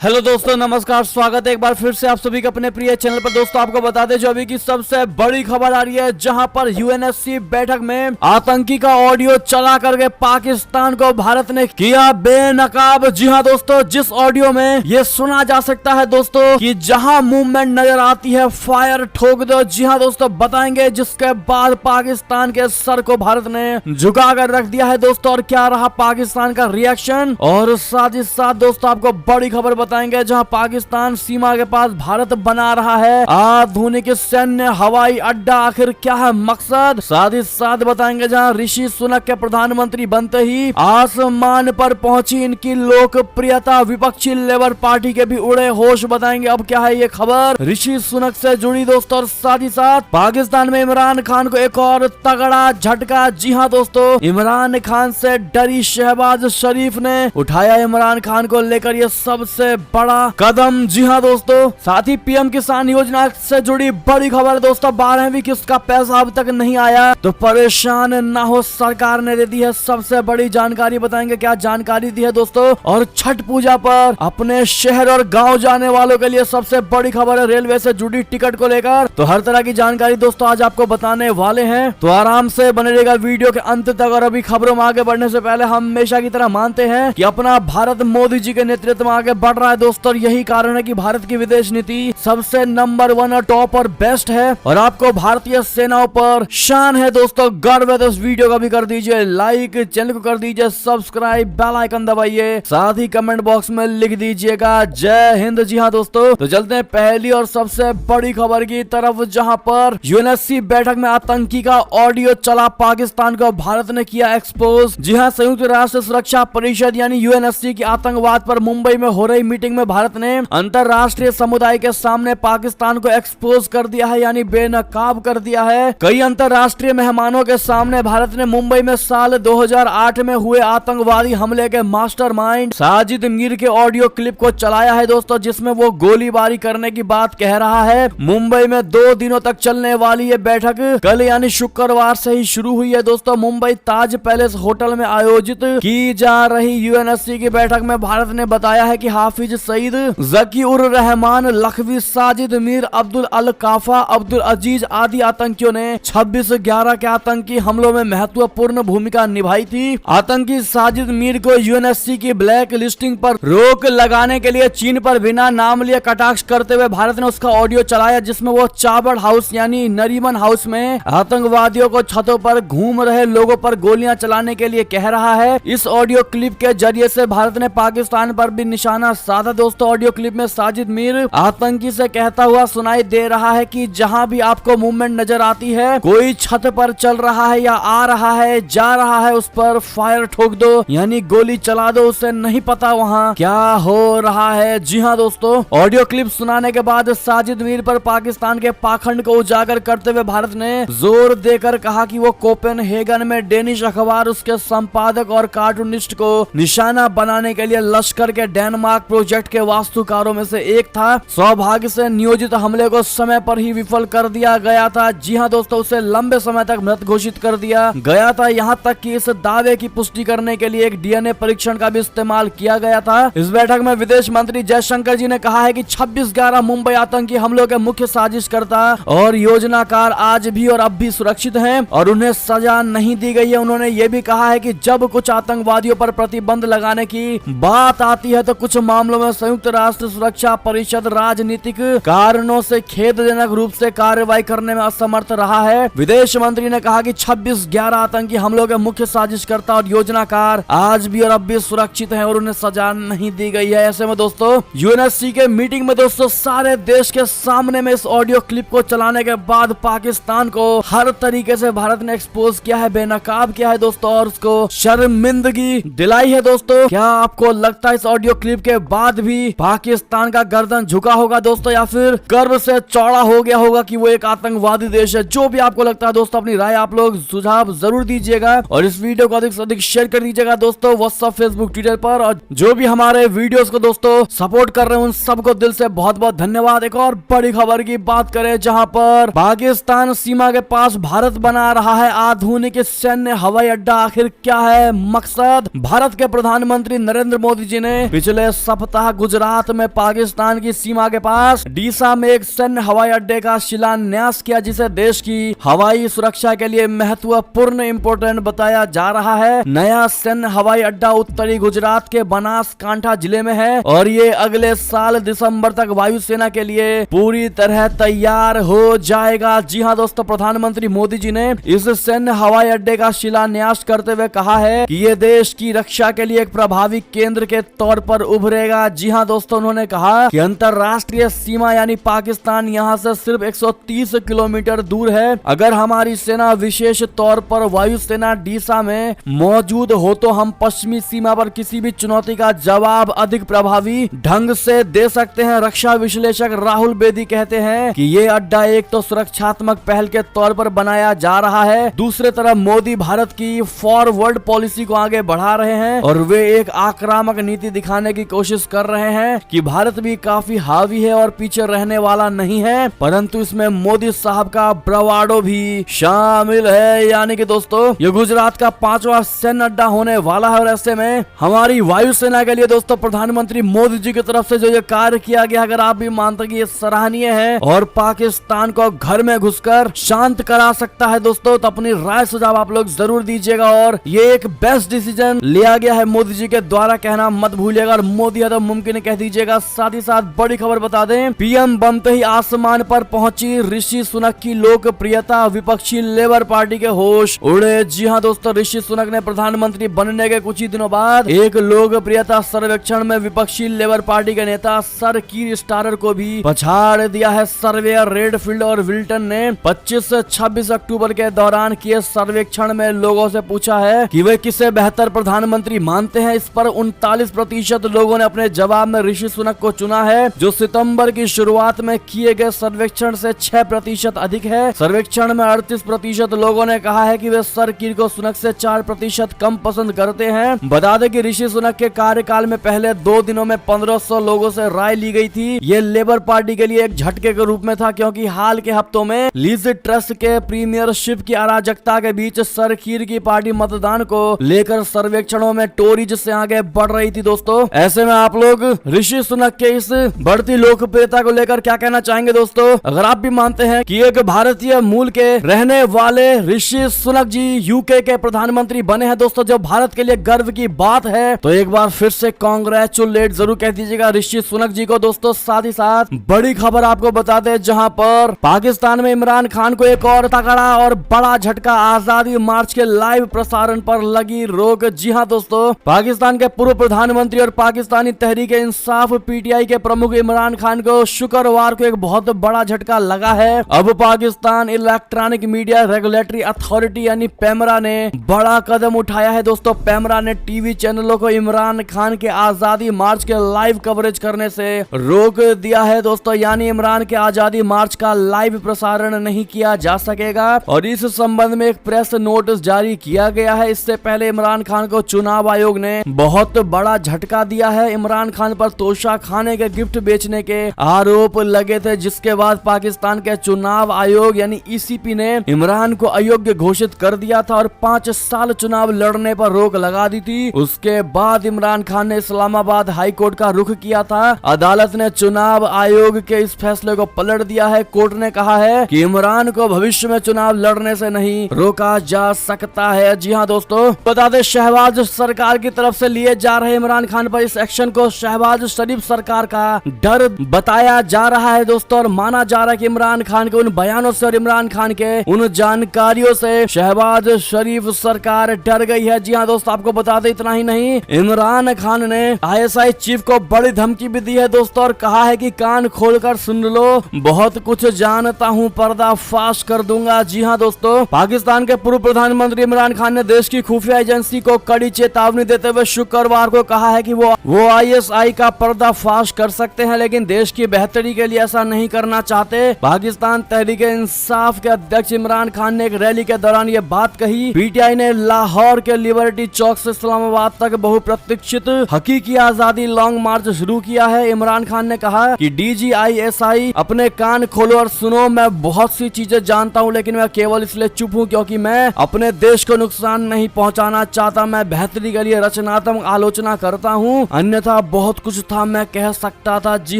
Hello दोस्तों, नमस्कार। स्वागत है एक बार फिर से आप सभी के अपने प्रिय चैनल पर। दोस्तों आपको बता दें जो अभी की सबसे बड़ी खबर आ रही है, जहां पर यूएनएससी बैठक में आतंकी का ऑडियो चला करके पाकिस्तान को भारत ने किया बेनकाब। जी हां दोस्तों, जिस ऑडियो में ये सुना जा सकता है दोस्तों कि जहां मूवमेंट नजर आती है फायर ठोक दो। जी हां दोस्तों, बताएंगे जिसके बाद पाकिस्तान के सर को भारत ने झुका कर रख दिया है दोस्तों, और क्या रहा पाकिस्तान का रिएक्शन। और साथ ही साथ दोस्तों आपको बड़ी खबर बताएंगे, जहां पाकिस्तान सीमा के पास भारत बना रहा है आधुनिक सैन्य हवाई अड्डा। आखिर क्या है मकसद, साथ ही साथ बताएंगे। जहां ऋषि सुनक के प्रधानमंत्री बनते ही आसमान पर पहुंची इनकी लोकप्रियता, विपक्षी लेबर पार्टी के भी उड़े होश। बताएंगे अब क्या है ये खबर ऋषि सुनक से जुड़ी दोस्तों। और साथ ही साथ पाकिस्तान में इमरान खान को एक और तगड़ा झटका। जी हाँ दोस्तों, इमरान खान से डरी शहबाज शरीफ ने उठाया इमरान खान को लेकर ये सबसे बड़ा कदम। जी हाँ दोस्तों, साथ ही पीएम किसान योजना से जुड़ी बड़ी खबर दोस्तों। 12वीं किस्त का पैसा अब तक नहीं आया तो परेशान ना हो, सरकार ने दे दी है सबसे बड़ी जानकारी। बताएंगे क्या जानकारी दी है दोस्तों। और छठ पूजा पर अपने शहर और गांव जाने वालों के लिए सबसे बड़ी खबर है रेलवे से जुड़ी टिकट को लेकर। तो हर तरह की जानकारी दोस्तों आज आपको बताने वाले हैं, तो आराम से बने रहेगा वीडियो के अंत तक। और अभी खबरों में आगे बढ़ने से पहले हम हमेशा की तरह मानते हैं कि अपना भारत मोदी जी के नेतृत्व में आगे बढ़ रहा है दोस्तों। और यही कारण है कि भारत की विदेश नीति सबसे नंबर 1 और टॉप और बेस्ट है, और आपको भारतीय सेनाओं पर शान है दोस्तों, गर्व है। तो इस वीडियो का भी कर दीजिए लाइक, चैनल को कर दीजिए सब्सक्राइब, बेल आइकन दबाइए, साथ ही कमेंट बॉक्स में लिख दीजिएगा जय हिंद। जी हाँ दोस्तों, तो चलते हैं पहली और सबसे बड़ी खबर की तरफ, जहां पर यूएनएससी बैठक में आतंकी का ऑडियो चला, पाकिस्तान को भारत ने किया एक्सपोज। जी हाँ, संयुक्त राष्ट्र सुरक्षा परिषद यानी यूएनएससी की आतंकवाद पर मुंबई में हो रही मीटिंग में भारत ने अंतरराष्ट्रीय समुदाय के सामने पाकिस्तान को एक्सपोज कर दिया है, यानी बेनकाब कर दिया है। कई अंतरराष्ट्रीय मेहमानों के सामने भारत ने मुंबई में साल 2008 में हुए आतंकवादी हमले के मास्टरमाइंड साजिद मीर के ऑडियो क्लिप को चलाया है दोस्तों, जिसमें वो गोलीबारी करने की बात कह रहा है। मुंबई में 2 दिनों तक चलने वाली ये बैठक कल यानी शुक्रवार से ही शुरू हुई है दोस्तों। मुंबई ताज पैलेस होटल में आयोजित की जा रही यूएनएससी की बैठक में भारत ने बताया है कि हाफिज सईद, जकी उर रहमान, लखवी, साजिद मीर, अब्दुल अल काफा, अब्दुल अजीज आदि आतंकियों ने 26/11 के आतंकी हमलों में महत्वपूर्ण भूमिका निभाई थी। आतंकी साजिद मीर को यूएनएससी की ब्लैक लिस्टिंग पर रोक लगाने के लिए चीन पर बिना नाम लिए कटाक्ष करते हुए भारत ने उसका ऑडियो चलाया, जिसमें वो चाबड़ हाउस यानी नरीमन हाउस में आतंकवादियों को छतों पर घूम रहे लोगों पर गोलियां चलाने के लिए कह रहा है। इस ऑडियो क्लिप के जरिए से भारत ने पाकिस्तान पर भी निशाना साधा दोस्तों। ऑडियो क्लिप में साजिद मीर आतंकी से कहता हुआ सुनाई दे रहा है कि जहां भी आपको मूवमेंट नजर आती है, कोई छत पर चल रहा है या आ रहा है, जा रहा है, उस पर फायर ठोक दो यानी गोली चला दो, उसे नहीं पता वहां क्या हो रहा है। जी हाँ दोस्तों, ऑडियो क्लिप सुनाने के बाद साजिद मीर पर पाकिस्तान के पाखंड को उजागर करते हुए भारत ने जोर देकर कहा कि वो कोपेनहेगन में डेनिश अखबार, उसके संपादक और कार्टूनिस्ट को निशाना बनाने के लिए लश्कर के डेनमार्क प्रोजेक्ट के वास्तुकारों में से एक था। सौभाग्य से नियोजित हमले को समय पर ही विफल कर दिया गया था। जी हाँ दोस्तों, उसे लंबे समय तक मृत घोषित कर दिया गया था। यहाँ तक कि इस दावे की पुष्टि करने के लिए एक डीएनए परीक्षण का भी इस्तेमाल किया गया था। इस बैठक में विदेश मंत्री जयशंकर जी ने कहा है कि 26/11 मुंबई आतंकी हमलों के मुख्य साजिशकर्ता और योजनाकार आज भी और अब भी सुरक्षित हैं और उन्हें सजा नहीं दी गई है। उन्होंने ये भी कहा है कि जब कुछ आतंकवादियों पर प्रतिबंध लगाने की बात आती है तो कुछ मामलों में संयुक्त राष्ट्र सुरक्षा परिषद राजनीतिक कारणों से खेदजनक रूप से कार्रवाई करने में असमर्थ रहा है। विदेश मंत्री ने कहा कि 26/11 आतंकी हमलों के मुख्य साजिशकर्ता और योजनाकार आज भी और अब भी सुरक्षित हैं और उन्हें सजा नहीं दी गई है। ऐसे में दोस्तों यूएनएससी के मीटिंग में दोस्तों सारे देश के सामने में इस ऑडियो क्लिप को चलाने के बाद पाकिस्तान को हर तरीके से भारत ने एक्सपोज किया है, बेनकाब किया है दोस्तों, और उसको शर्मिंदगी दिलाई है दोस्तों। क्या आपको लगता है इस ऑडियो क्लिप के बाद भी पाकिस्तान का गर्दन झुका होगा दोस्तों, या फिर गर्व से चौड़ा हो गया होगा कि वो एक आतंकवादी देश है? जो भी आपको लगता है दोस्तों, अपनी राय आप लोग सुझाव जरूर दीजिएगा और इस वीडियो को अधिक से अधिक शेयर कर दीजिएगा दोस्तों व्हाट्सएप, फेसबुक, ट्विटर पर। और जो भी हमारे वीडियोस को दोस्तों सपोर्ट कर रहे हैं उन सबको दिल से बहुत बहुत धन्यवाद। एक और बड़ी खबर की बात करें, जहां पर पाकिस्तान सीमा के पास भारत बना रहा है आधुनिक सैन्य हवाई अड्डा। आखिर क्या है मकसद? भारत के प्रधानमंत्री नरेंद्र मोदी जी ने पिछले सप्ताह सप्ताह गुजरात में पाकिस्तान की सीमा के पास डीसा में एक सैन्य हवाई अड्डे का शिलान्यास किया, जिसे देश की हवाई सुरक्षा के लिए महत्वपूर्ण इम्पोर्टेंट बताया जा रहा है। नया सैन्य हवाई अड्डा उत्तरी गुजरात के बनासकांठा जिले में है और ये अगले साल दिसंबर तक वायुसेना के लिए पूरी तरह तैयार हो जाएगा। जी हाँ दोस्तों, प्रधानमंत्री मोदी जी ने इस सैन्य हवाई अड्डे का शिलान्यास करते हुए कहा है कि ये देश की रक्षा के लिए एक प्रभावी केंद्र के तौर पर उभरेगा। जी हाँ दोस्तों, उन्होंने कहा कि अंतरराष्ट्रीय सीमा यानी पाकिस्तान यहाँ से सिर्फ 130 किलोमीटर दूर है। अगर हमारी सेना विशेष तौर पर वायुसेना डीसा में मौजूद हो तो हम पश्चिमी सीमा पर किसी भी चुनौती का जवाब अधिक प्रभावी ढंग से दे सकते हैं। रक्षा विश्लेषक राहुल बेदी कहते हैं कि ये अड्डा एक तो सुरक्षात्मक पहल के तौर पर बनाया जा रहा है, दूसरी तरफ मोदी भारत की फॉरवर्ड पॉलिसी को आगे बढ़ा रहे हैं और वे एक आक्रामक नीति दिखाने की कोशिश कर रहे हैं कि भारत भी काफी हावी है और पीछे रहने वाला नहीं है, परंतु इसमें मोदी साहब का ब्रवाडो भी शामिल है। यानी कि दोस्तों, ये गुजरात का 5वां सैन्य अड्डा होने वाला है और ऐसे में हमारी वायुसेना के लिए दोस्तों प्रधानमंत्री मोदी जी की तरफ से जो ये कार्य किया गया, अगर आप भी मानते हैं कि ये सराहनीय है और पाकिस्तान को घर में घुसकर शांत करा सकता है दोस्तों, तो अपनी राय सुझाव आप लोग जरूर दीजिएगा। और ये एक बेस्ट डिसीजन लिया गया है मोदी जी के द्वारा, कहना मत भूलिएगा और मोदी है तो मुमकिन कह दीजिएगा। साथ ही साथ बड़ी खबर बता दें, पीएम बनते ही आसमान पर पहुंची ऋषि सुनक की लोकप्रियता, विपक्षी लेबर पार्टी के होश उड़े। जी हाँ दोस्तों, ऋषि सुनक ने प्रधानमंत्री बनने के कुछ ही दिनों बाद एक लोकप्रियता सर्वेक्षण में विपक्षी लेबर पार्टी के नेता सर कीर स्टारर को भी पछाड़ दिया है। सर्वेयर रेडफील्ड और विल्टन ने 25 से 26 अक्टूबर के दौरान किए सर्वेक्षण में लोगों से पूछा है कि वे किसे बेहतर प्रधानमंत्री मानते हैं। इस पर 39% लोगों ने अपने जवाब में ऋषि सुनक को चुना है, जो सितंबर की शुरुआत में किए गए सर्वेक्षण से 6% अधिक है। सर्वेक्षण में 38% लोगों ने कहा है कि वे सर कीर को सुनक से 4% कम पसंद करते हैं। बता दें कि ऋषि सुनक के कार्यकाल में पहले 2 दिनों में 1500 लोगों से राय ली गई थी। ये लेबर पार्टी के लिए एक झटके के रूप में था, क्योंकि हाल के हफ्तों में लीज ट्रस्ट के प्रीमियरशिप की अराजकता के बीच सर कीर की पार्टी मतदान को लेकर सर्वेक्षणों में टोरीज से आगे बढ़ रही थी। दोस्तों, ऐसे में आप लोग ऋषि सुनक के इस बढ़ती लोकप्रियता को लेकर क्या कहना चाहेंगे दोस्तों? अगर आप भी मानते हैं कि एक भारतीय मूल के रहने वाले ऋषि सुनक जी यूके के प्रधानमंत्री बने हैं दोस्तों, जो भारत के लिए गर्व की बात है, तो एक बार फिर से कांग्रेचुलेट जरूर कह दीजिएगा ऋषि सुनक जी को। दोस्तों, साथ ही साथ बड़ी खबर आपको बता दें, जहां पर पाकिस्तान में इमरान खान को एक और तगड़ा और बड़ा झटका, आजादी मार्च के लाइव प्रसारण पर लगी रोक। जी हां दोस्तों, पाकिस्तान के पूर्व प्रधानमंत्री और पाकिस्तानी तहरीक इंसाफ पीटीआई के प्रमुख इमरान खान को शुक्रवार को एक बहुत बड़ा झटका लगा है। अब Pakistan electronic media regulatory authority यानी पेमरा ने बड़ा कदम उठाया है। दोस्तों, पेमरा ने टीवी चैनलों को इमरान खान के आजादी मार्च के लाइव कवरेज करने से रोक दिया है। दोस्तों, यानी इमरान के आजादी मार्च का लाइव प्रसारण नहीं किया जा सकेगा और इस संबंध में एक प्रेस नोटिस जारी किया गया है। इससे पहले इमरान खान को चुनाव आयोग ने बहुत बड़ा झटका दिया है। इमरान खान पर तोशा खाने के गिफ्ट बेचने के आरोप लगे थे, जिसके बाद पाकिस्तान के चुनाव आयोग यानी ईसीपी ने इमरान को अयोग्य घोषित कर दिया था और 5 साल चुनाव लड़ने पर रोक लगा दी थी। उसके बाद इमरान खान ने इस्लामाबाद हाई कोर्ट का रुख किया था। अदालत ने चुनाव आयोग के इस फैसले को पलट दिया है। कोर्ट ने कहा है कि इमरान को भविष्य में चुनाव लड़ने से नहीं रोका जा सकता है। जी हाँ दोस्तों, बता दें, शहबाज सरकार की तरफ से लिए जा रहे इमरान खान पर इस एक्शन को शहबाज शरीफ सरकार का डर बताया जा रहा है दोस्तों, और माना जा रहा है कि इमरान खान के उन बयानों से और इमरान खान के उन जानकारियों से शहबाज शरीफ सरकार डर गई है। जी हाँ दोस्तों, आपको बता दें, इतना ही नहीं, इमरान खान ने आईएसआई चीफ को बड़ी धमकी भी दी है दोस्तों, और कहा है कि कान खोलकर सुन लो, बहुत कुछ जानता हूँ, पर्दाफाश कर दूंगा। जी हाँ दोस्तों, पाकिस्तान के पूर्व प्रधानमंत्री इमरान खान ने देश की खुफिया एजेंसी को कड़ी चेतावनी देते हुए शुक्रवार को कहा है कि वो आईएसआई का पर्दाफाश कर सकते हैं, लेकिन देश की बेहतरी के लिए ऐसा नहीं करना चाहते। पाकिस्तान तहरीक इंसाफ के अध्यक्ष इमरान खान ने एक रैली के दौरान ये बात कही। पीटीआई ने लाहौर के लिबर्टी चौक से इस्लामाबाद तक बहुप्रतीक्षित हकीकी आजादी लॉन्ग मार्च शुरू किया है। इमरान खान ने कहा कि डीजीआईएसआई अपने कान खोलो और सुनो, मैं बहुत सी चीजें जानता हूँ, लेकिन मैं केवल इसलिए चुप हूँ क्योंकि मैं अपने देश को नुकसान नहीं पहुँचाना चाहता। मैं बेहतरी के लिए रचनात्मक आलोचना करता हूँ, अन्यथा ऐसा बहुत कुछ था मैं कह सकता था। जी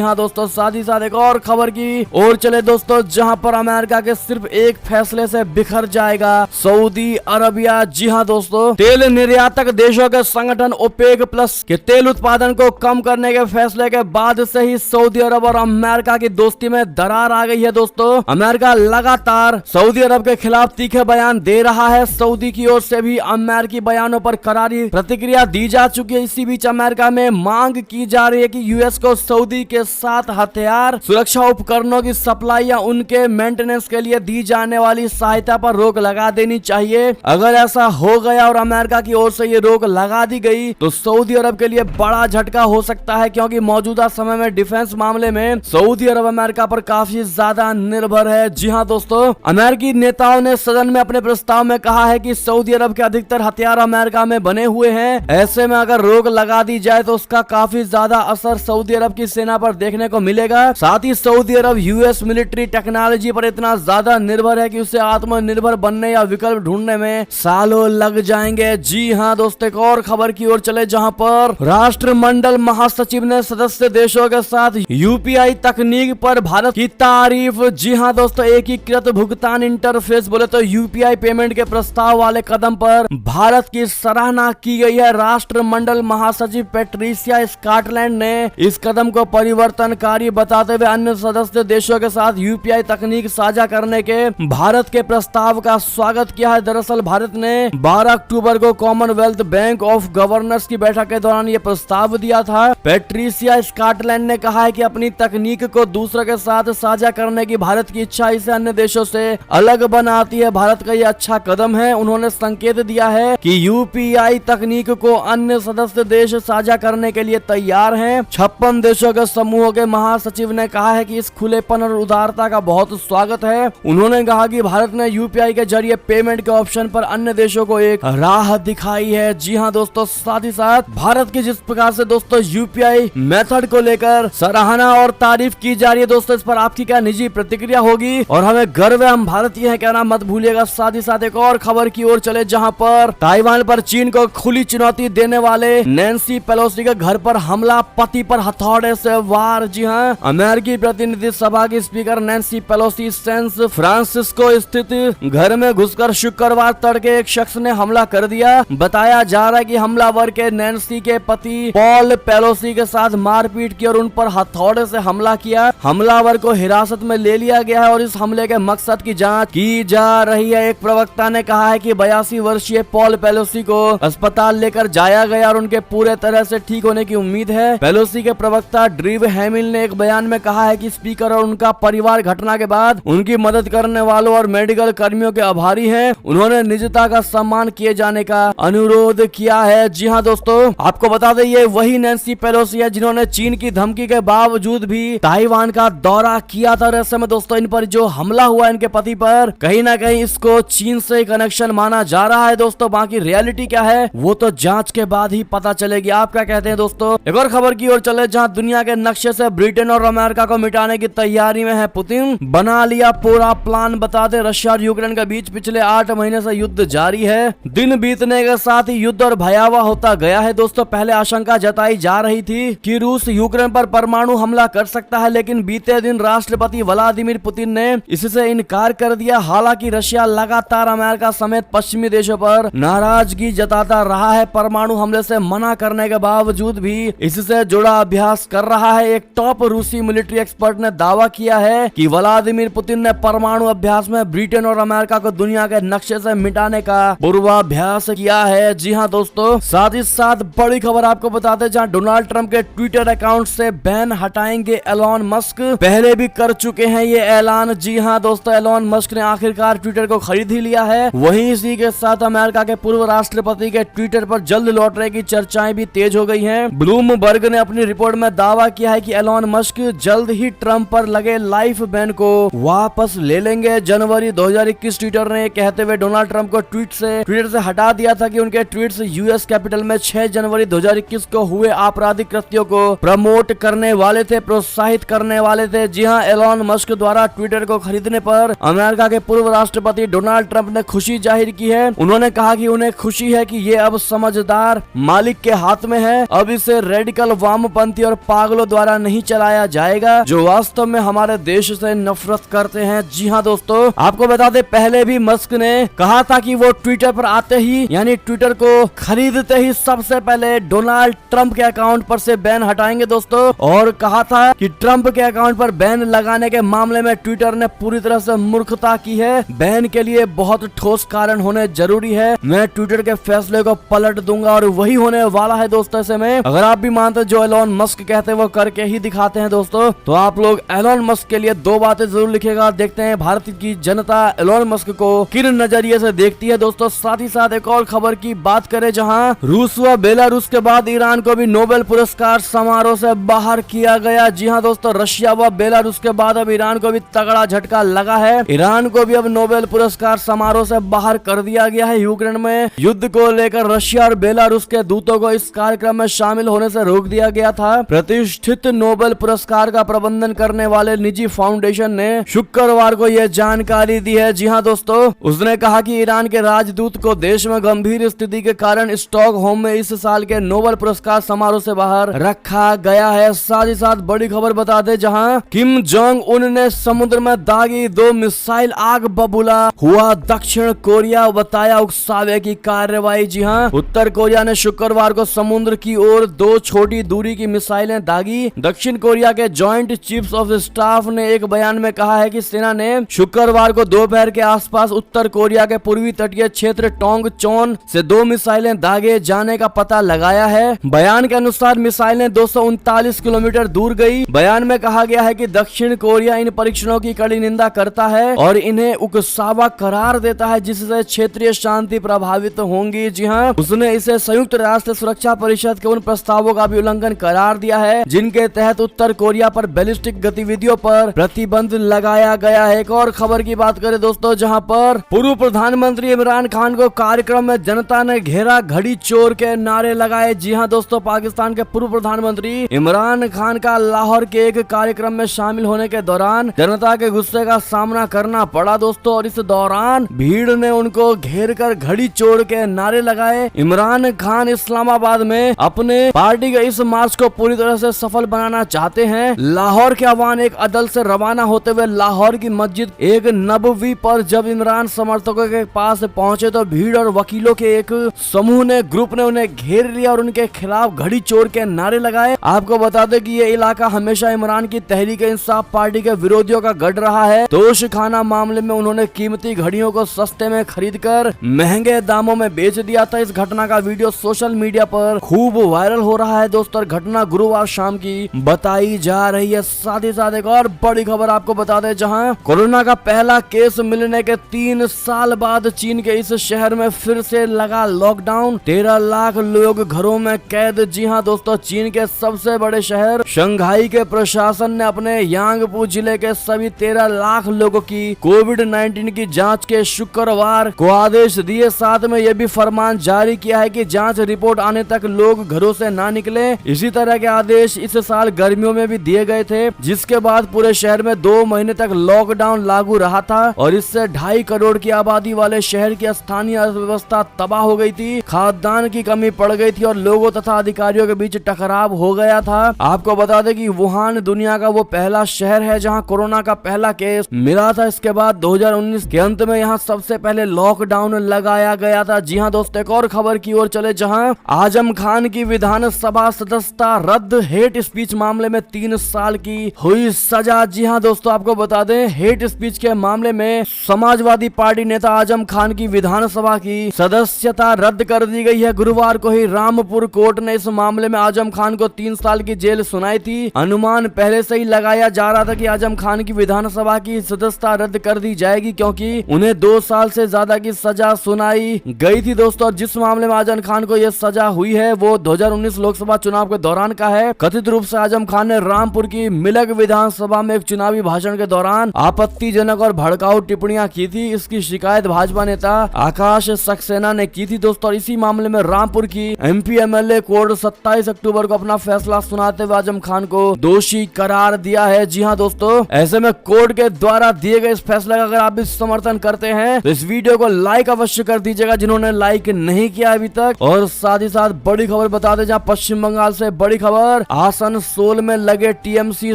हाँ दोस्तों, साथ ही साथ एक और खबर की और चले दोस्तों, जहां पर अमेरिका के सिर्फ एक फैसले से बिखर जाएगा सऊदी अरबिया। जी हाँ दोस्तों, तेल निर्यातक देशों के संगठन ओपेक प्लस के तेल उत्पादन को कम करने के फैसले के बाद से ही सऊदी अरब और अमेरिका की दोस्ती में दरार आ गई है। दोस्तों, अमेरिका लगातार सऊदी अरब के खिलाफ तीखे बयान दे रहा है। सऊदी की ओर से भी अमेरिकी बयानों पर करारी प्रतिक्रिया दी जा चुकी है। इसी बीच अमेरिका में मांग की जा रही है कि यूएस को सऊदी के साथ हथियार, सुरक्षा उपकरणों की सप्लाई या उनके मेंटेनेंस के लिए दी जाने वाली सहायता पर रोक लगा देनी चाहिए। अगर ऐसा हो गया और अमेरिका की ओर से ये रोक लगा दी गई तो सऊदी अरब के लिए बड़ा झटका हो सकता है, क्योंकि मौजूदा समय में डिफेंस मामले में सऊदी अरब अमेरिका पर काफी ज्यादा निर्भर है। जी हाँ दोस्तों, अमेरिकी नेताओं ने सदन में अपने प्रस्ताव में कहा है कि सऊदी अरब के अधिकतर हथियार अमेरिका में बने हुए हैं। ऐसे में अगर रोक लगा दी जाए तो उसका काफी ज्यादा असर सऊदी अरब की सेना पर देखने को मिलेगा। साथ ही सऊदी अरब यूएस मिलिट्री टेक्नोलॉजी पर इतना ज्यादा निर्भर है कि उसे आत्मनिर्भर बनने या विकल्प ढूंढने में सालों लग जाएंगे। जी हाँ दोस्तों, एक और खबर की ओर चले, जहां पर राष्ट्रमंडल महासचिव ने सदस्य देशों के साथ यूपीआई तकनीक पर भारत की तारीफ। जी हाँ दोस्तों, एकीकृत भुगतान इंटरफेस बोले तो यूपीआई पेमेंट के प्रस्ताव वाले कदम पर भारत की सराहना की गई है। राष्ट्रमंडल महासचिव पैट्रिसिया स्कॉटलैंड ने इस कदम को परिवर्तनकारी बताते हुए अन्य सदस्य देशों के साथ यूपीआई तकनीक साझा करने के भारत के प्रस्ताव का स्वागत किया है। दरअसल भारत ने 12 अक्टूबर को कॉमनवेल्थ बैंक ऑफ गवर्नर्स की बैठक के दौरान ये प्रस्ताव दिया था। पैट्रिसिया स्कॉटलैंड ने कहा है कि अपनी तकनीक को दूसरों के साथ साझा करने की भारत की इच्छा इसे अन्य देशों से अलग बनाती है। भारत का ये अच्छा कदम है। उन्होंने संकेत दिया है कि यूपीआई तकनीक को अन्य सदस्य देश साझा करने के लिए तैयार हैं। 56 देशों के समूहों के महासचिव ने कहा है कि इस खुलेपन और उदारता का बहुत स्वागत है। उन्होंने कहा कि भारत ने यूपीआई के जरिए पेमेंट के ऑप्शन पर अन्य देशों को एक राह दिखाई है। जी हाँ दोस्तों, साथ ही साथ भारत की जिस प्रकार से दोस्तों यूपीआई मेथड को लेकर सराहना और तारीफ की जा रही है, दोस्तों इस पर आपकी क्या निजी प्रतिक्रिया होगी? और हमें गर्व है, हम भारतीय हैं कहना मत भूलिएगा। साथ ही साथ एक और खबर की ओर चले, जहां पर ताइवान पर चीन को खुली चुनौती देने वाले नैन्सी पेलोसी के घर पर हमला, पति पर हथौड़े से वार। जी हाँ, अमेरिकी प्रतिनिधि सभा की speaker Nancy Pelosi San Francisco स्थित घर में घुसकर शुक्रवार तड़के एक शख्स ने हमला कर दिया। बताया जा रहा है कि हमलावर के नैन्सी के पति पॉल पेलोसी के साथ मारपीट की और उन पर हथौड़े से हमला किया। हमलावर को हिरासत में ले लिया गया है और इस हमले के मकसद की जांच की जा रही है। एक प्रवक्ता ने कहा है कि 82 वर्षीय पॉल पेलोसी को अस्पताल लेकर जाया गया और उनके पूरे तरह से ठीक होने की उम्मीद है। पेलोसी के प्रवक्ता ड्रीव हैमिल ने एक बयान में कहा है कि स्पीकर और उनका परिवार घटना के बाद उनकी मदद करने वालों और मेडिकल कर्मियों के आभारी हैं। उन्होंने निजता का सम्मान किए जाने का अनुरोध किया है। जी हाँ दोस्तों, आपको बता दें ये वही नैन्सी पेलोसी है जिन्होंने चीन की धमकी के बावजूद भी ताइवान का दौरा किया था। ऐसे में दोस्तों इन पर जो हमला हुआ इनके पति पर, कहीं ना कहीं इसको चीन से कनेक्शन माना जा रहा है। दोस्तों बाकी रियलिटी क्या है वो तो जांच के बाद ही पता चलेगी। आप क्या कहते हैं दोस्तों? एक और खबर की ओर चले, जहां दुनिया के नक्शे से ब्रिटेन और अमेरिका को मिटाने की तैयारी में है पुतिन। बना लिया पूरा प्लान। बता दें रशिया और यूक्रेन के बीच पिछले 8 महीने से युद्ध जारी है। दिन बीतने के साथ ही युद्ध और भयावह होता गया है। दोस्तों पहले आशंका जताई जा रही थी कि रूस यूक्रेन पर परमाणु हमला कर सकता है, लेकिन बीते दिन राष्ट्रपति व्लादिमीर पुतिन ने इससे इनकार कर दिया। हालांकि रशिया लगातार अमेरिका समेत पश्चिमी देशों पर नाराजगी जताता रहा है। परमाणु हमले से मना करने के बावजूद भी इससे जुड़ा अभ्यास कर रहा है। एक टॉप रूसी मिलिट्री एक्सपर्ट ने दावा किया है कि व्लादिमीर पुतिन ने परमाणु अभ्यास में ब्रिटेन और अमेरिका को दुनिया के नक्शे से मिटाने का पूर्वाभ्यास किया है। जी हाँ दोस्तों, साथ ही साथ बड़ी खबर आपको बताते जहां डोनाल्ड ट्रंप के ट्विटर अकाउंट से बैन हटाएंगे एलॉन मस्क। पहले भी कर चुके हैं ये ऐलान। जी हाँ दोस्तों, एलॉन मस्क ने आखिरकार ट्विटर को खरीद ही लिया है। वहीं इसी के साथ अमेरिका के पूर्व राष्ट्रपति के ट्विटर पर जल्द लौटने की चर्चाएं भी तेज हो गई हैं। ब्लूमबर्ग ने अपनी रिपोर्ट में दावा किया है कि एलॉन मस्क जल्द ही ट्रंप पर लगे लाइफ बैन को वापस ले लेंगे। जनवरी 2021 ट्विटर ने कहते हुए डोनाल्ड ट्रंप को ट्विटर से हटा दिया था कि उनके ट्वीट्स यूएस कैपिटल में 6 जनवरी 2021 को हुए आपराधिक कृत्यों को प्रमोट करने वाले थे, प्रोत्साहित करने वाले थे। जी हां, एलॉन मस्क द्वारा ट्विटर को खरीदने पर अमेरिका के पूर्व राष्ट्रपति डोनाल्ड ट्रंप ने खुशी जाहिर की है। उन्होंने कहा कि उन्हें खुशी है कि ये अब समझदार मालिक के हाथ में है। अब इस इसे रेडिकल वामपंथी और पागलों द्वारा नहीं चलाया जाएगा जो वास्तव में हमारे देश से नफरत करते हैं। जी हाँ दोस्तों, आपको बता दें पहले भी मस्क ने कहा था कि वो ट्विटर पर आते ही यानी ट्विटर को खरीदते ही सबसे पहले डोनाल्ड ट्रंप के अकाउंट पर से बैन हटाएंगे दोस्तों, और कहा था कि ट्रंप के अकाउंट पर बैन लगाने के मामले में ट्विटर ने पूरी तरह से मूर्खता की है। बैन के लिए बहुत ठोस कारण होने जरूरी है। मैं ट्विटर के फैसले को पलट दूंगा और वही होने वाला है दोस्तों। ऐसे में अगर आप भी मानते जो एलोन मस्क कहते हैं वो करके ही दिखाते हैं दोस्तों, तो आप लोग एलोन मस्क के लिए दो बातें जरूर लिखेगा। देखते हैं भारत की जनता एलोन मस्क को किन नजरिए से देखती है दोस्तों। साथ ही साथ एक और खबर की बात करें, जहां रूस व बेलारूस के बाद ईरान को भी नोबेल पुरस्कार समारोह से बाहर किया गया। जी हाँ दोस्तों, रशिया व बेलारूस के बाद अब ईरान को भी तगड़ा झटका लगा है। ईरान को भी अब नोबेल पुरस्कार समारोह से बाहर कर दिया गया है। यूक्रेन में युद्ध को लेकर रशिया और बेलारूस के दूतों को इस कार्यक्रम में शामिल होने से रोक दिया गया था। प्रतिष्ठित नोबेल पुरस्कार का प्रबंधन करने वाले निजी फाउंडेशन ने शुक्रवार को यह जानकारी दी है। जी हाँ दोस्तों, उसने कहा कि ईरान के राजदूत को देश में गंभीर स्थिति के कारण स्टॉकहोम में इस साल के नोबेल पुरस्कार समारोह से बाहर रखा गया है। साथ ही साथ बड़ी खबर बता दे, जहां किम जोंग उन ने समुद्र में दागी 2 मिसाइल आग बबूला हुआ। दक्षिण कोरिया बताया उकसावे की कार्रवाई। जी हाँ, उत्तर कोरिया ने शुक्रवार को समुद्र की ओर 2 छोटी दूरी की मिसाइलें दागी। दक्षिण कोरिया के जॉइंट चीफ्स ऑफ स्टाफ ने एक बयान में कहा है कि सेना ने शुक्रवार को दोपहर के आसपास उत्तर कोरिया के पूर्वी तटीय क्षेत्र टोंगचोन से 2 मिसाइलें दागे जाने का पता लगाया है। बयान के अनुसार मिसाइलें 239 किलोमीटर दूर गई। बयान में कहा गया है कि दक्षिण कोरिया इन परीक्षणों की कड़ी निंदा करता है और इन्हें उकसावा करार देता है, जिससे क्षेत्रीय शांति प्रभावित होंगी। जी हाँ, उसने इसे संयुक्त राष्ट्र सुरक्षा परिषद के उन प्रस्तावों का भी उल्लंघन करार दिया है जिनके तहत उत्तर कोरिया पर बैलिस्टिक गतिविधियों पर प्रतिबंध लगाया गया है। एक और खबर की बात करें दोस्तों, जहां पर पूर्व प्रधानमंत्री इमरान खान को कार्यक्रम में जनता ने घेरा, घड़ी चोर के नारे लगाए। जी हां दोस्तों, पाकिस्तान के पूर्व प्रधानमंत्री इमरान खान का लाहौर के एक कार्यक्रम में शामिल होने के दौरान जनता के गुस्से का सामना करना पड़ा दोस्तों, और इस दौरान भीड़ ने उनको घेर कर घड़ी चोर के नारे लगाए। इमरान खान इस्लामाबाद में अपने पार्टी के इस मार्च को पूरी तरह से सफल बनाना चाहते हैं। लाहौर के अवान एक अदल से रवाना होते हुए लाहौर की मस्जिद एक नबवी पर जब इमरान समर्थकों के पास पहुंचे तो भीड़ और वकीलों के एक समूह ने ग्रुप ने उन्हें घेर लिया और उनके खिलाफ घड़ी चोर के नारे लगाए। आपको बता दें कि ये इलाका हमेशा इमरान की तहरीक इंसाफ पार्टी के विरोधियों का गढ़ रहा है। तोशखाना मामले में उन्होंने कीमती घड़ियों को सस्ते में खरीद कर महंगे दामों में बेच दिया था। इस घटना का वीडियो सोशल मीडिया पर खूब वायरल हो रहा है दोस्तों। घटना गुरुवार शाम की बताई जा रही है। साथ ही साथ एक और बड़ी खबर आपको बता दें, जहां कोरोना का पहला केस मिलने के 3 साल बाद चीन के इस शहर में फिर से लगा लॉकडाउन। 13 लाख लोग घरों में कैद। जी हां दोस्तों, चीन के सबसे बड़े शहर शंघाई के प्रशासन ने अपने यांगपू जिले के सभी 13 लाख लोगों की कोविड-19 की जांच के शुक्रवार को आदेश दिए। साथ में यह भी फरमान जारी किया है कि जांच रिपोर्ट आने तक लोग घरों से ना निकले। इसी तरह के आदेश इस साल गर्मियों में भी दिए गए थे, जिसके बाद पूरे शहर में 2 महीने तक लॉकडाउन लागू रहा था और इससे 2.5 करोड़ की आबादी वाले शहर की स्थानीय अर्थव्यवस्था तबाह हो गई थी। खाद्यान्न की कमी पड़ गई थी और लोगों तथा अधिकारियों के बीच टकराव हो गया था। आपको बता दें कि वुहान दुनिया का वो पहला शहर है जहां कोरोना का पहला केस मिला था। इसके बाद 2019 के अंत में यहां सबसे पहले लॉकडाउन लगाया गया था। जी हां दोस्तों, एक और खबर की ओर चले, जहां आजम खान की विधानसभा सदस्यता रद्द। हेट स्पीच मामले में 3 साल की हुई सजा। जी हां दोस्तों, आपको बता दें हेट स्पीच के मामले में समाजवादी पार्टी नेता आजम खान की विधानसभा की सदस्यता रद्द कर दी गई है। गुरुवार को ही रामपुर कोर्ट ने इस मामले में आजम खान को 3 साल की जेल सुनाई थी। अनुमान पहले से ही लगाया जा रहा था कि आजम खान की विधानसभा की सदस्यता रद्द कर दी जाएगी, क्योंकि उन्हें 2 साल से ज्यादा की सजा सुनाई गई थी दोस्तों। जिस मामले में आजम खान को यह सजा हुई है वो 2019 लोकसभा चुनाव के दौरान का है। कथित रूप से आजम खान ने रामपुर की मिलक विधानसभा में एक चुनावी भाषण के दौरान आपत्तिजनक और भड़काऊ टिप्पणियां की थी। इसकी शिकायत भाजपा नेता आकाश सक्सेना ने की थी दोस्तों। इसी मामले में रामपुर की MP MLA कोर्ट 27 अक्टूबर को अपना फैसला सुनाते हुए आजम खान को दोषी करार दिया है। जी हां दोस्तों, ऐसे में कोर्ट के द्वारा दिए गए इस फैसले का अगर आप भी समर्थन करते हैं तो इस वीडियो को लाइक अवश्य कर दीजिएगा, जिन्होंने लाइक नहीं किया अभी तक। और साथ ही साथ बड़ी खबर बता दें, जहां पश्चिम बंगाल से बड़ी खबर, आसनसोल में लगे टीएमसी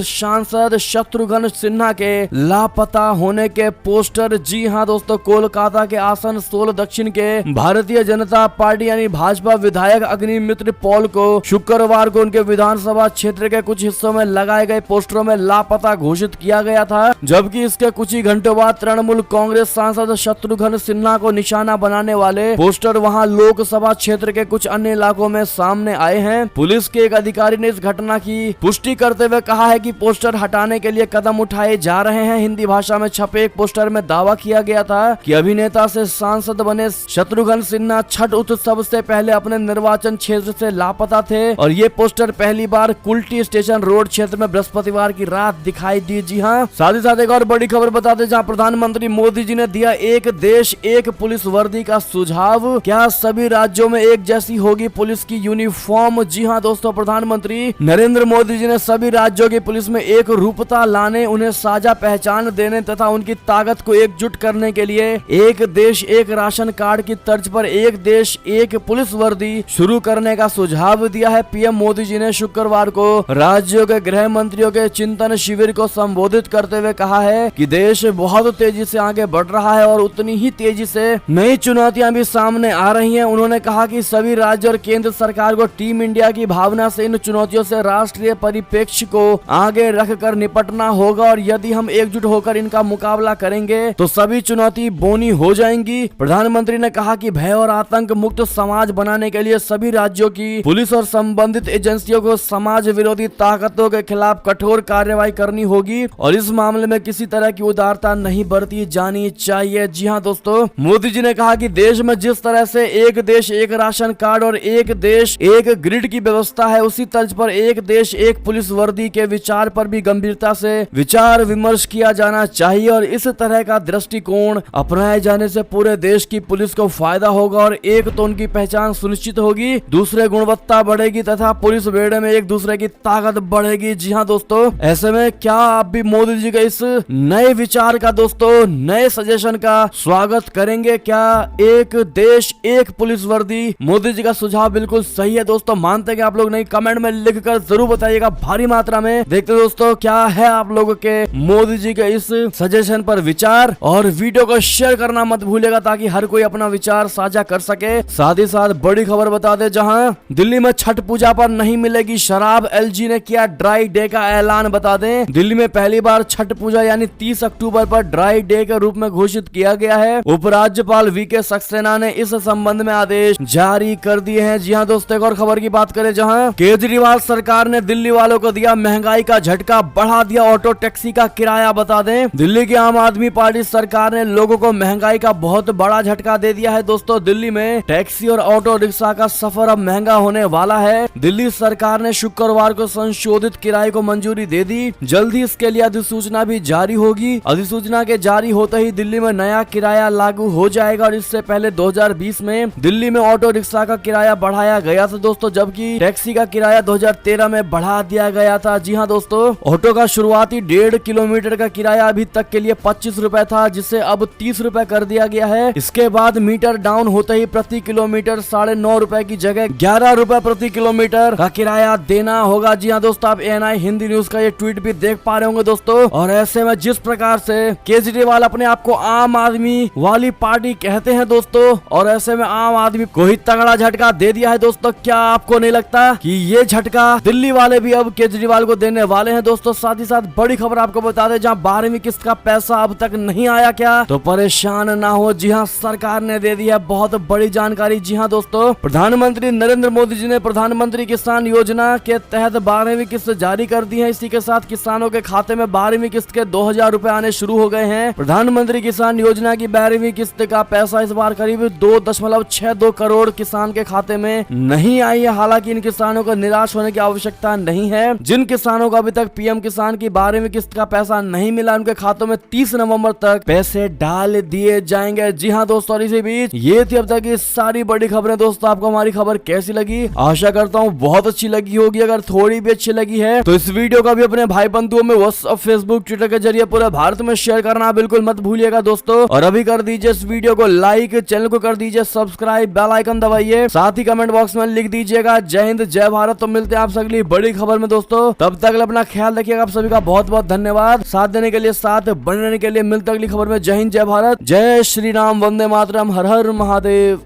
सांसद शत्रुघ्न सिन्हा के लापता होने के पोस्टर। जी हां दोस्तों, कोलकाता के आसनसोल दक्षिण के भारतीय जनता पार्टी यानी भाजपा विधायक अग्निमित्र पॉल को शुक्रवार को उनके विधानसभा क्षेत्र के कुछ हिस्सों में लगाए गए पोस्टरों में लापता घोषित किया गया था, जबकि इसके कुछ ही घंटों बाद तृणमूल कांग्रेस सांसद शत्रुघ्न सिन्हा को निशाना बनाने वाले पोस्टर वहां लोकसभा क्षेत्र के कुछ अन्य इलाकों में सामने आए हैं। पुलिस के एक अधिकारी ने इस घटना की पुष्टि करते हुए कहा है कि पोस्टर हटाने के लिए कदम उठाए जा रहे हैं। हिंदी भाषा में छपे एक पोस्टर में दावा किया गया था कि अभिनेता से सांसद बने शत्रुघ्न सिन्हा छठ उत्सव से पहले अपने निर्वाचन क्षेत्र से लापता थे और ये पोस्टर पहली बार कुल्टी स्टेशन रोड क्षेत्र में बृहस्पतिवार की रात दिखाई दी। जी हाँ, साथ ही साथ एक और बड़ी खबर बता दें, जहां प्रधानमंत्री मोदी जी ने दिया एक देश एक पुलिस वर्दी का सुझाव। क्या सभी राज्यों में एक जैसी होगी पुलिस की यूनिफॉर्म? जी हाँ दोस्तों, प्रधानमंत्री नरेंद्र मोदी जी ने सभी राज्यों की पुलिस में एक रूपता लाने, उन्हें साझा पहचान देने तथा उनकी ताकत को एकजुट करने के लिए एक देश एक राशन कार्ड की तर्ज पर एक देश एक पुलिस वर्दी शुरू करने का सुझाव दिया है। पीएम मोदी जी ने शुक्रवार को राज्यों के गृह मंत्रियों के चिंतन शिविर को संबोधित करते हुए कहा है कि देश बहुत तेजी से आगे बढ़ रहा है और उतनी ही तेजी से नई चुनौतियां भी सामने आ रही हैं। उन्होंने कहा कि सभी राज्य और केंद्र सरकार को टीम इंडिया की भावना से इन चुनौतियों से राष्ट्रीय परिप्रेक्ष्य को आगे रखकर निपटना होगा और यदि हम एकजुट होकर इनका मुकाबला करेंगे तो सभी चुनौती बोनी हो जाएंगी। प्रधानमंत्री ने कहा कि भय और आतंक मुक्त समाज बनाने के लिए सभी राज्यों की पुलिस और संबंधित एजेंसियों को समाज विरोधी ताकतों के खिलाफ कठोर कार्रवाई करनी होगी और इस मामले में किसी तरह की उदारता नहीं बरती जानी चाहिए। जी हाँ दोस्तों, मोदी जी ने कहा कि देश में जिस तरह से एक देश एक राशन कार्ड और एक देश एक ग्रिड की व्यवस्था है, उसी तर्ज पर एक देश एक पुलिस वर्दी के विचार पर भी गंभीरता से विचार विमर्श किया जाना चाहिए और इस तरह का दृष्टिकोण अपनाए जाने से पूरे देश की पुलिस को फायदा होगा और एक तो उनकी पहचान सुनिश्चित होगी, दूसरे गुणवत्ता बढ़ेगी तथा पुलिस बेड़े में एक दूसरे की ताकत बढ़ेगी। जी हाँ दोस्तों, ऐसे में क्या आप भी मोदी जी के इस नए विचार का दोस्तों नए सजेशन का स्वागत करेंगे? क्या एक देश एक पुलिस वर्दी मोदी जी का सुझाव बिल्कुल सही है दोस्तों? मानते हैं आप लोग? नहीं, कमेंट में लिखकर जरूर बताइएगा भारी मात्रा में। देखते दोस्तों क्या है आप लोगों के मोदी जी के इस सजेशन पर विचार, और वीडियो को शेयर करना मत भूलिएगा ताकि हर कोई अपना विचार साझा कर सके। साथ ही साथ बड़ी खबर बता दे, जहां दिल्ली में छठ पूजा पर नहीं मिलेगी शराब, एलजी ने किया ड्राई डे का ऐलान। बता दें, दिल्ली में पहली बार छठ पूजा यानी 30 अक्टूबर पर ड्राई डे के रूप में घोषित किया गया है। उपराज्यपाल वीके सक्सेना ने इस संबंध में आदेश जारी कर दिए हैं। जी हाँ दोस्तों, एक और खबर की बात करें, जहां केजरीवाल सरकार ने दिल्ली वालों को दिया महंगाई का झटका, बढ़ा दिया ऑटो टैक्सी का किराया। बता दें, दिल्ली की आम आदमी पार्टी सरकार ने लोगों को महंगाई का बहुत बड़ा झटका दे दिया है। दोस्तों, दिल्ली में टैक्सी और ऑटो रिक्शा का सफर अब महंगा होने वाला है। दिल्ली सरकार ने शुक्रवार को संशोधित किराए को मंजूरी दे दी। जल्द ही इसके लिए अधिसूचना भी जारी होगी। अधिसूचना के जारी होते ही दिल्ली में नया किराया लागू हो जाएगा और इससे पहले 2020 में दिल्ली में ऑटो रिक्शा का किराया बढ़ाया गया था दोस्तों, जबकि टैक्सी का किराया 2013 में बढ़ा दिया गया था। जी हाँ दोस्तों, ऑटो का शुरुआती 1.5 किलोमीटर का किराया अभी तक के लिए 25 रुपए था, जिसे अब 30 रुपए कर दिया गया है। इसके बाद मीटर डाउन होते ही प्रति किलोमीटर 9.5 रुपए की जगह 11 रुपए प्रति किलोमीटर का किराया देना होगा। जी हाँ दोस्तों, आप एएनआई हिंदी न्यूज का ये ट्वीट भी देख पा रहे होंगे दोस्तों। और ऐसे में जिस प्रकार से केजरीवाल अपने आप को आम आदमी वाली पार्टी कहते हैं दोस्तों, और ऐसे में आम आदमी को ही तगड़ा झटका दे दिया है दोस्तों। क्या आपको नहीं लगता कि ये झटका दिल्ली वाले भी अब केजरीवाल को देने वाले हैं दोस्तों? साथ ही साथ बड़ी खबर आपको बता दें, जहां 12वीं किस्त का पैसा अब तक नहीं आया क्या, तो परेशान ना हो। जी हाँ, सरकार ने दे दी है बहुत बड़ी जानकारी। जी हाँ दोस्तों, प्रधानमंत्री नरेंद्र मोदी जी ने प्रधानमंत्री किसान योजना के तहत 12वीं किस्त जारी कर दी है। इसी के साथ किसानों के खाते में 12वीं किस्त के 2000 रुपए आने शुरू हो गए हैं। प्रधानमंत्री किसान योजना की 12वीं किस्त का पैसा इस बार करीब 2.62 करोड़ किसान के खाते में नहीं आई है। हालांकि इन किसानों को निराश होने की आवश्यकता नहीं है। जिन किसानों को अभी तक पीएम किसान की 12वीं किस्त का पैसा नहीं मिला, उनके खातों में 30 नवंबर तक पैसे डाल दिए जाएंगे। जी हाँ दोस्तों, और इसी बीच ये थी अब तक की सारी बड़ी खबरें। दोस्तों, आपको हमारी खबर कैसी लगी? आशा करता हूँ बहुत अच्छी लगी होगी। अगर थोड़ी भी अच्छी लगी है तो इस वीडियो का भी अपने भाई बंधुओं में व्हाट्सएप, फेसबुक, ट्विटर के जरिए पूरे भारत में शेयर करना बिल्कुल मत भूलिएगा दोस्तों। और अभी कर दीजिए इस वीडियो को लाइक, चैनल को कर दीजिए सब्सक्राइब, बेल आइकन दबाइए, साथ ही कमेंट बॉक्स में लिख दीजिए कीजिएगा। जय हिंद, जय भारत। तो मिलते हैं आप अगली बड़ी खबर में दोस्तों, तब तक अपना ख्याल रखिएगा। आप सभी का बहुत बहुत धन्यवाद साथ देने के लिए, साथ बने रहने के लिए। मिलते अगली खबर में। जय हिंद, जय भारत, जय श्री राम, वंदे मातरम, हर हर महादेव।